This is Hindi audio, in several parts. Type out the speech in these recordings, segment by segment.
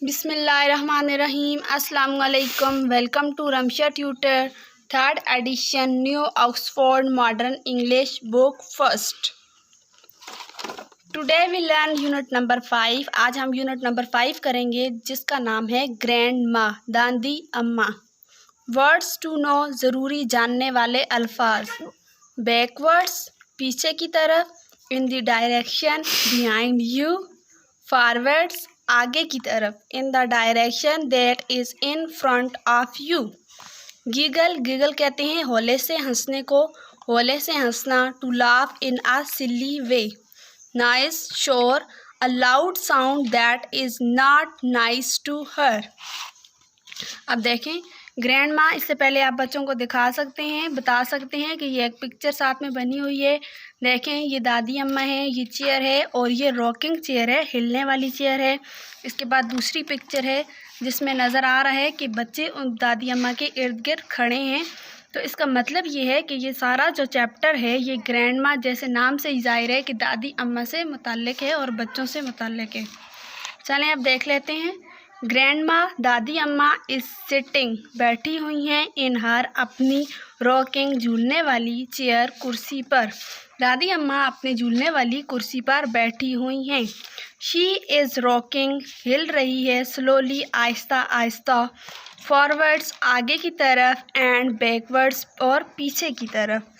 बिस्मिल्लाहिर्रहमानिर्रहीम। अस्सलाम वालेकुम। Welcome to Ramsha tutor third edition new Oxford modern English book first. Today we learn unit number 5। आज हम यूनिट नंबर 5 करेंगे जिसका नाम है ग्रैंड माँ, दादी अम्मा। वर्ड्स टू नो, ज़रूरी जानने वाले अल्फाज। बैकवर्ड्स, पीछे की तरफ। In the direction, behind you. Forwards, आगे की तरफ। In the direction that is in front of you. Giggle, giggle कहते हैं होले से हंसने को, होले से हंसना। To laugh in a silly way. Noise, शोर, a loud sound that is not nice to hear. अब देखें ग्रैंड माँ, इससे पहले आप बच्चों को दिखा सकते हैं, बता सकते हैं कि ये एक पिक्चर साथ में बनी हुई है। देखें ये दादी अम्मा है, ये चेयर है और ये रॉकिंग चेयर है, हिलने वाली चेयर है। इसके बाद दूसरी पिक्चर है जिसमें नज़र आ रहा है कि बच्चे उन दादी अम्मा के इर्द गिर्द खड़े हैं। तो इसका मतलब ये है कि ये सारा जो चैप्टर है ये ग्रैंड माँ जैसे नाम से ही ज़ाहिर है कि दादी अम्मा से मुताल्लिक़ है और बच्चों से मुताल्लिक़ है। चलें अब देख लेते हैं। ग्रैंड माँ, दादी अम्मा इज़ सिटिंग, बैठी हुई हैं। इन हर, अपनी। रॉकिंग, झूलने वाली। चेयर, कुर्सी पर। दादी अम्मा अपनी झूलने वाली कुर्सी पर बैठी हुई हैं। शी इज़ रॉकिंग, हिल रही है। स्लोली, आहिस्ता आहिस्ता। फॉरवर्ड्स, आगे की तरफ। एंड बैकवर्ड्स, और पीछे की तरफ।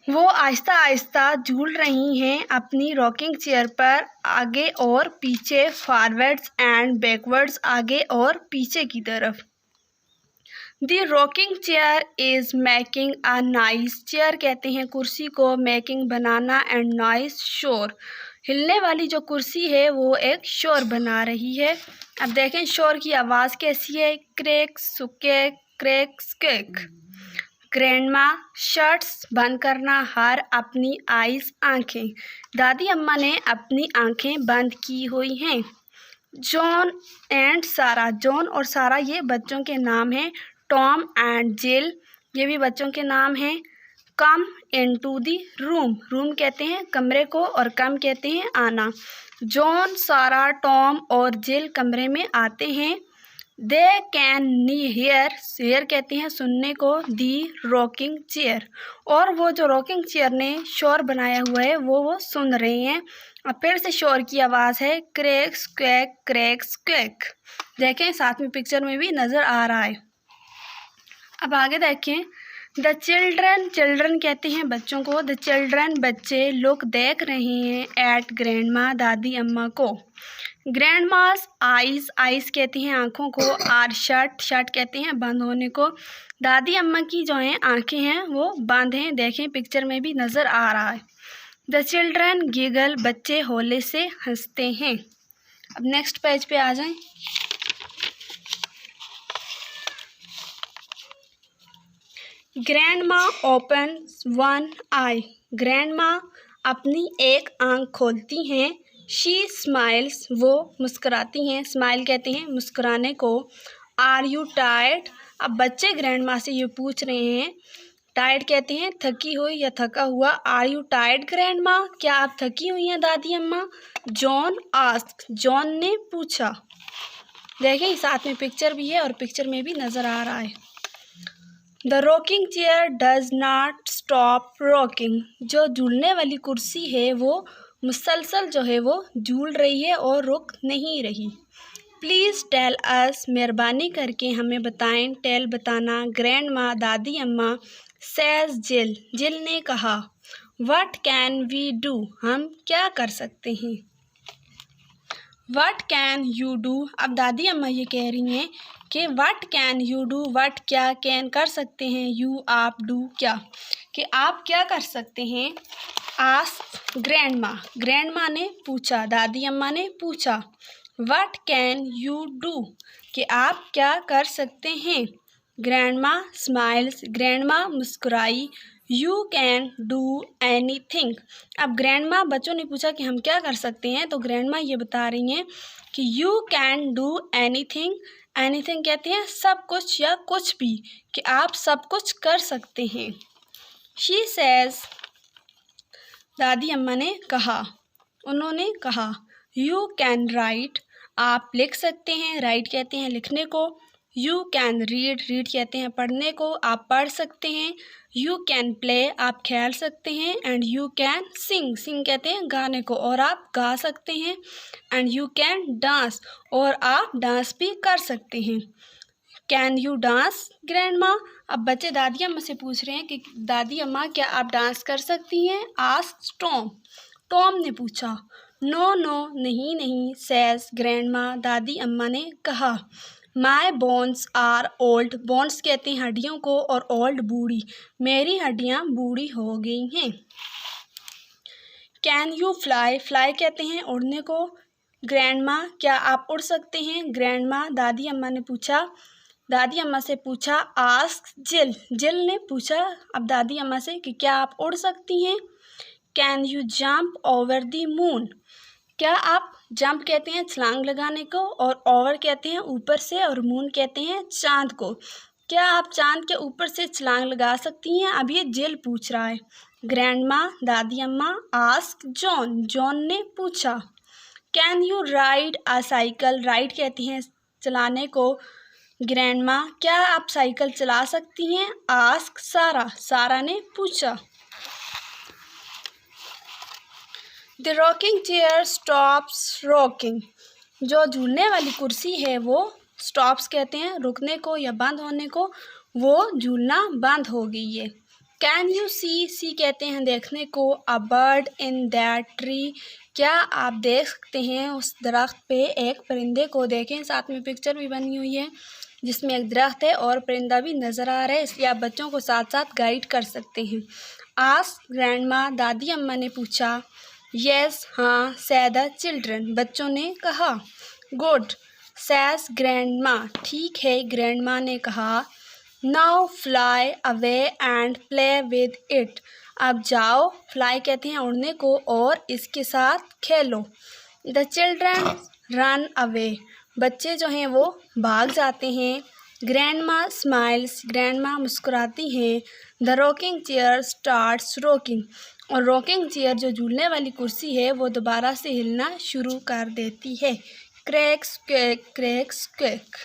वो आहिस्ता आहिस्ता झूल रही हैं अपनी रॉकिंग चेयर पर, आगे और पीछे। फॉरवर्ड्स एंड बैकवर्ड्स, आगे और पीछे की तरफ। The rocking chair is making a noise, chair कहते हैं कुर्सी को, मेकिंग बनाना, एंड नॉइस शोर। हिलने वाली जो कुर्सी है वो एक शोर बना रही है। अब देखें शोर की आवाज़ कैसी है। क्रेक, सुके, क्रेक, स्केक। ग्रैंडमा, शर्ट्स, बंद करना। हर, अपनी। आइज़, आँखें। दादी अम्मा ने अपनी आँखें बंद की हुई हैं। जॉन एंड सारा, जॉन और सारा ये बच्चों के नाम हैं। टॉम एंड जिल, ये भी बच्चों के नाम हैं। Come into the room, room कहते हैं कमरे को और कम कहते हैं आना। जॉन, सारा, टॉम और जिल कमरे में आते हैं। They can not hear, hear कहते हैं सुनने को। दी रॉकिंग चेयर, और वो जो रॉकिंग चेयर ने शोर बनाया हुआ है वो सुन रहे हैं। अब फिर से शोर की आवाज़ है। Creak, squawk, creak, squawk. देखें साथ में पिक्चर में भी नज़र आ रहा है। अब आगे देखें। द चिल्ड्रन, चिल्ड्रन कहते हैं बच्चों को। द चिल्ड्रन, बच्चे। लुक, देख रहे हैं। एट ग्रैंड माँ, दादी अम्मा को। ग्रैंड मास आइज़, आइज़ कहते हैं आँखों को। आर शट, शट कहते हैं बंद होने को। दादी अम्मा की जो हैं आँखें हैं वो बंद हैं, देखें पिक्चर में भी नज़र आ रहा है। द चिल्ड्रन गिगल, बच्चे होले से हंसते हैं। अब नेक्स्ट पेज पे आ जाएं। ग्रैंड माँ ओपन वन आई, ग्रैंड माँ अपनी एक आँख खोलती हैं। शी स्माइल्स, वो मुस्कुराती हैं। स्माइल कहते हैं मुस्कुराने को। आर यू टायर्ड, अब बच्चे ग्रैंड माँ से ये पूछ रहे हैं। टायर्ड कहते हैं थकी हुई या थका हुआ। आर यू टायर्ड ग्रैंड माँ, क्या आप थकी हुई हैं दादी अम्मा। जॉन आस्क, जॉन ने पूछा। देखें साथ में पिक्चर भी है और पिक्चर में भी नज़र आ रहा है। The rocking chair does not stop rocking, जो झूलने वाली कुर्सी है वो मुसलसल जो है वो झूल रही है और रुक नहीं रही। प्लीज़ टेल अस, मेहरबानी करके हमें बताएं। टेल, बताना। ग्रैंड माँ, दादी अम्मा। सेज जिल, जिल ने कहा। व्हाट कैन वी डू, हम क्या कर सकते हैं। व्हाट कैन यू डू, अब दादी अम्मा ये कह रही हैं कि what can you do, what क्या, कैन कर सकते हैं, यू आप, डू क्या, कि आप क्या कर सकते हैं। आस्क ग्रैंड माँ, ग्रैंड माँ ने पूछा, दादी अम्मा ने पूछा। व्हाट कैन यू डू, कि आप क्या कर सकते हैं। ग्रैंड माँ स्माइल्स, ग्रैंड माँ मुस्कुराई। यू कैन डू एनीथिंग, अब ग्रैंड माँ, बच्चों ने पूछा कि हम क्या कर सकते हैं, तो ग्रैंड माँ ये बता रही हैं कि you can do anything. Anything कहते हैं सब कुछ या कुछ भी, कि आप सब कुछ कर सकते हैं। शी सेज, दादी अम्मा ने कहा, उन्होंने कहा। यू कैन राइट, आप लिख सकते हैं, राइट कहते हैं लिखने को। यू कैन रीड, रीड कहते हैं पढ़ने को, आप पढ़ सकते हैं। यू कैन प्ले, आप खेल सकते हैं। एंड यू कैन सिंग, सिंग कहते हैं गाने को, और आप गा सकते हैं। एंड यू कैन डांस, और आप डांस भी कर सकते हैं। कैन यू डांस ग्रैंड माँ? अब बच्चे दादी अम्मा से पूछ रहे हैं कि दादी अम्मा क्या आप डांस कर सकती हैं? आस्क्ड टॉम, टॉम ने पूछा। नो नो, नहीं नहीं, सेज ग्रैंड माँ, दादी अम्मा ने कहा। My bones are old, bones कहते हैं हड्डियों को, और ओल्ड बूढ़ी, मेरी हड्डियाँ बूढ़ी हो गई हैं। कैन यू फ्लाई, फ्लाई कहते हैं उड़ने को। ग्रैंड माँ, क्या आप उड़ सकते हैं? ग्रैंड माँ, दादी अम्मा ने पूछा, दादी अम्मा से पूछा। आस्क जिल, जिल ने पूछा अब दादी अम्मा से कि क्या आप उड़ सकती हैं? Can you jump over the moon, क्या आप, जंप कहते हैं छलांग लगाने को, और ओवर कहते हैं ऊपर से, और मून कहते हैं चांद को, क्या आप चांद के ऊपर से छलांग लगा सकती हैं? अब ये जिल पूछ रहा है। ग्रैंड माँ, दादी अम्मा। आस्क जॉन, जॉन ने पूछा। Can you ride a cycle, ride कहती हैं चलाने को। ग्रैंड माँ, क्या आप साइकिल चला सकती हैं? आस्क सारा, सारा ने पूछा। The rocking chair stops rocking, जो झूलने वाली कुर्सी है वो स्टॉप्स कहते हैं रुकने को या बंद होने को, वो झूलना बंद हो गई है। कैन यू सी, सी कहते हैं देखने को। A bird in that tree, क्या आप देख सकते हैं उस दरख्त पे एक परिंदे को? देखें साथ में पिक्चर भी बनी हुई है जिसमें एक दरख्त है और परिंदा भी नज़र आ रहा है, इसलिए आप बच्चों को साथ साथ गाइड कर सकते हैं। आस्क ग्रैंड माँ, दादी अम्मा ने पूछा। यस, हाँ, सेड द चिल्ड्रन, बच्चों ने कहा। गुड, सेज ग्रैंड माँ, ठीक है ग्रैंड माँ ने कहा। Now fly away and play with it, अब जाओ, फ्लाई कहते हैं उड़ने को, और इसके साथ खेलो। द चिल्ड्रन रन अवे, बच्चे जो हैं वो भाग जाते हैं। ग्रैंड माँ स्माइल्स, ग्रैंड माँ मुस्कुराती हैं। The rocking chair starts rocking, और रॉकिंग चेयर जो झूलने वाली कुर्सी है वो दोबारा से हिलना शुरू कर देती है। Cracks quack, cracks quack.